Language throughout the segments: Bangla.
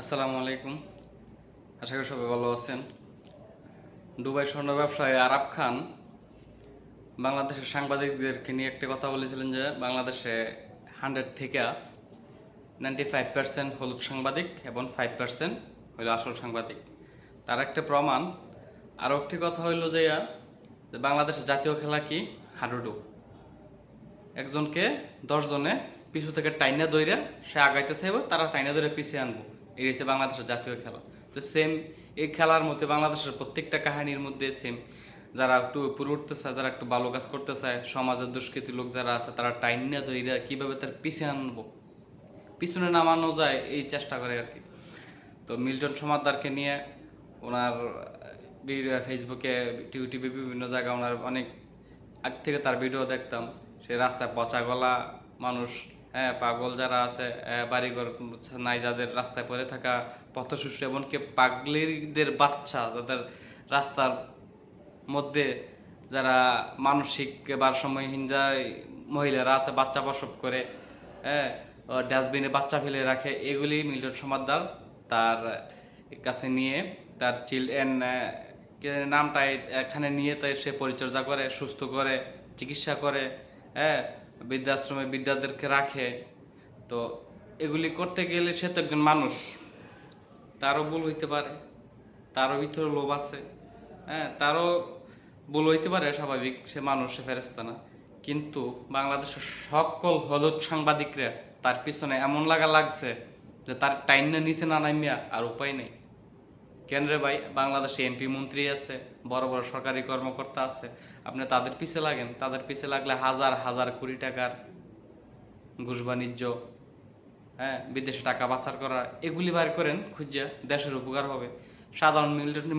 আসসালামু আলাইকুম। আশা করি সবাই ভালো আছেন। দুবাই স্বর্ণ ব্যবসায়ী আরাব খান বাংলাদেশের সাংবাদিকদেরকে নিয়ে একটা কথা বলেছিলেন যে বাংলাদেশে 100 থেকে 95% হলুদ সাংবাদিক এবং 5% হইল আসল সাংবাদিক। তার একটা প্রমাণ। আরও একটি কথা হইল যে বাংলাদেশের জাতীয় খেলা কি হাডুডু। একজনকে 10 জনে পিছু থেকে টাইনা দইরা সে আগাইতে চাইব, তারা টাইনা ধরে পিছিয়ে আনবো। এই হচ্ছে বাংলাদেশের জাতীয় খেলা। তো সেম এই খেলার মধ্যে বাংলাদেশের প্রত্যেকটা কাহিনীর মধ্যে সেম, যারা একটু উপরে উঠতে চায়, যারা একটু ভালো কাজ করতে চায়, সমাজের দুষ্কৃতী লোক যারা আছে তারা টাইনা দইরা কীভাবে তার পিছিয়ে আনবো, পিছনে নামানো যায় এই চেষ্টা করে আর কি। তো মিল্টন সমাদ্দারকে নিয়ে ওনার ফেসবুকে, ইউটিউবে বিভিন্ন জায়গায় ওনার অনেক আগ থেকে তার ভিডিও দেখতাম। সে রাস্তায় পচা গলা মানুষ, পাগল যারা আছে, বাড়িঘর নাই যাদের, রাস্তায় পড়ে থাকা পথশিশু, এমনকি পাগলিদের বাচ্চা যাদের রাস্তার মধ্যে, যারা মানসিক ভারসাম্যহীন মহিলারা আছে, বাচ্চা প্রসব করে, ডাস্টবিনে বাচ্চা ফেলে রাখে, এগুলি মিল্টন সমাদ্দার তার কাছে নিয়ে তার নামটা এখানে নিয়ে তাই সে পরিচর্যা করে, সুস্থ করে, চিকিৎসা করে, বৃদ্ধাশ্রমে বিদ্যাদেরকে রাখে। তো এগুলি করতে গেলে সে তো একজন মানুষ, তারও ভুল হইতে পারে, তারও ভিতরে লোভ আছে, তারও ভুল হইতে পারে, স্বাভাবিক, সে মানুষ, সে ফেরেশতা না। কিন্তু বাংলাদেশের সকল হলুদ সাংবাদিকরা তার পিছনে এমন লাগছে যে তার টাইনে নিচে না নামিয়া আর উপায় নেই। কেন রে ভাই, বাংলাদেশে এমপি মন্ত্রী আছে, বড় বড় সরকারি কর্মকর্তা আছে, আপনি তাদের পিছে লাগেন। তাদের পিছে লাগলে হাজার হাজার কোটি টাকার ঘুষ বাণিজ্য, বিদেশে টাকা পাচার করা, এগুলি বার করেন খুঁজা, দেশের উপকার হবে। সাধারণ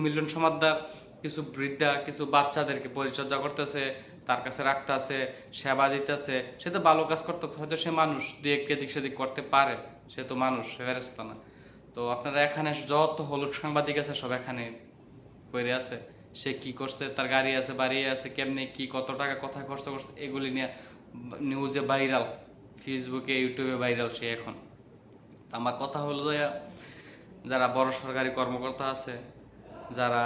মিল্টন সমাদ্দার কিছু বৃদ্ধা, কিছু বাচ্চাদেরকে পরিচর্যা করতেছে, তার কাছে রাখতেছে, সেবা দিতেছে, সে তো ভালো কাজ করতেছে। হয়তো সে মানুষ, এদিক সেদিক করতে পারে, সে তো মানুষ, সে ফেরেশতা না। তো আপনারা এখানে যত হলুদ সাংবাদিক আছে সব এখানে পড়ে আছে। সে কি করছে, তার গাড়ি আছে, বাড়ি আছে, কেমনে কি, কত টাকা কোথায় খরচ করছে, এগুলি নিয়ে নিউজে ভাইরাল, ফেসবুকে, ইউটিউবে ভাইরাল সে এখন। আমার কথা হলো যে যারা বড় সরকারি কর্মকর্তা আছে, যারা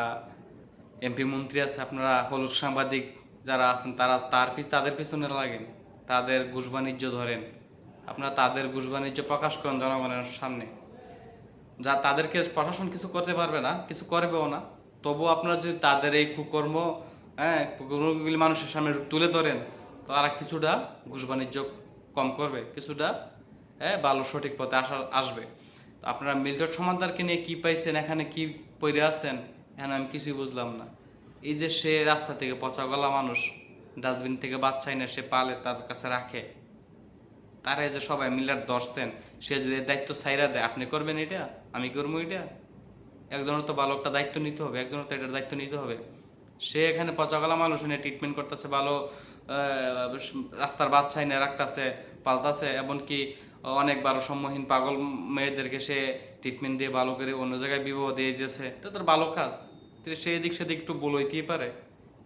এমপি মন্ত্রী আছে, আপনারা হলুদ সাংবাদিক যারা আছেন তারা তাদের পিছনে লাগেন, তাদের ঘুষ বাণিজ্য ধরেন, আপনারা তাদের ঘুষ বাণিজ্য প্রকাশ করেন জনগণের সামনে। যা তাদেরকে প্রশাসন কিছু করতে পারবে না, কিছু করবেও না, তবুও আপনারা যদি তাদের এই কুকর্ম, কুকর্মগুলি মানুষের সামনে তুলে ধরেন, তারা কিছুটা ঘুষ বাণিজ্য কম করবে, কিছুটা ভালো সঠিক পথে আসবে। তো আপনারা মিল্টন সমাদ্দারকে নিয়ে কি পাইছেন, এখানে কি পড়ে আছেন, এখানে আমি কিছুই বুঝলাম না। এই যে সে রাস্তা থেকে পচা গলা মানুষ, ডাস্টবিন থেকে বাচ্চা এনে সে পালে, তার কাছে রাখে, তারা যে সবাই মিলার ধরছেন, সে যদি দায়িত্ব ছাইরা দেয়, আপনি করবেন এটা, আমি করবো এটা? একজনের তো ভালো একটা দায়িত্ব নিতে হবে, একজনের তো এটার দায়িত্ব নিতে হবে। সে এখানে পচাগলা মানুষ এনে ট্রিটমেন্ট করতেছে, ভালো রাস্তার বাচ্চা এনে রাখতেছে, পালতাছে, এমনকি অনেক ভারসাম্যহীন পাগল মেয়েদেরকে সে ট্রিটমেন্ট দিয়ে ভালো করে অন্য জায়গায় বিবাহ দিয়ে দিয়েছে। তো তার ভালো কাজ, সে এদিক সেদিক একটু বলতেই পারে।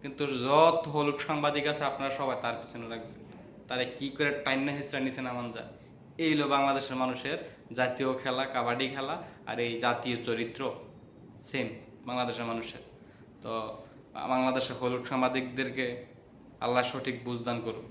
কিন্তু যত হলুদ সাংবাদিক আছে আপনারা সবাই তার পিছনে রাখছে, তারে কি করে টাইনা হিসরা নিচে নামান যায়। এই হলো বাংলাদেশের মানুষের জাতীয় খেলা, কাবাডি খেলা, আর এই জাতীয় চরিত্র সেম বাংলাদেশের মানুষের। তো বাংলাদেশের হলুদ সাংবাদিকদেরকে আল্লাহ সঠিক বুঝদান করুক।